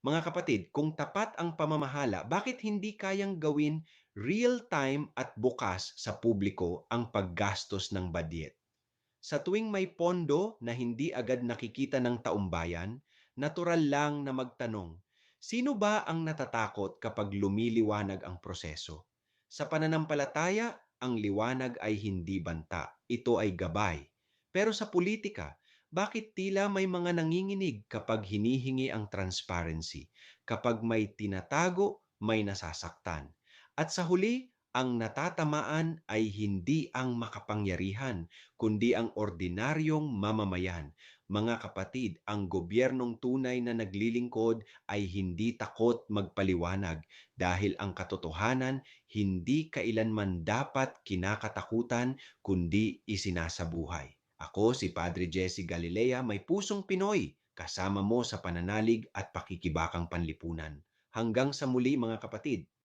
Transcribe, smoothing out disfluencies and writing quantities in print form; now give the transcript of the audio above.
Mga kapatid, kung tapat ang pamamahala, bakit hindi kayang gawin real-time at bukas sa publiko ang paggastos ng budget? Sa tuwing may pondo na hindi agad nakikita ng taumbayan, natural lang na magtanong, sino ba ang natatakot kapag lumiliwanag ang proseso? Sa pananampalataya, ang liwanag ay hindi banta, ito ay gabay. Pero sa politika, bakit tila may mga nanginginig kapag hinihingi ang transparency? Kapag may tinatago, may nasasaktan. At sa huli, ang natatamaan ay hindi ang makapangyarihan, kundi ang ordinaryong mamamayan. Mga kapatid, ang gobyernong tunay na naglilingkod ay hindi takot magpaliwanag dahil ang katotohanan hindi kailanman dapat kinakatakutan kundi isinasabuhay. Ako si Padre Jesse Galilea, may pusong Pinoy, kasama mo sa pananalig at pakikibakang panlipunan. Hanggang sa muli mga kapatid.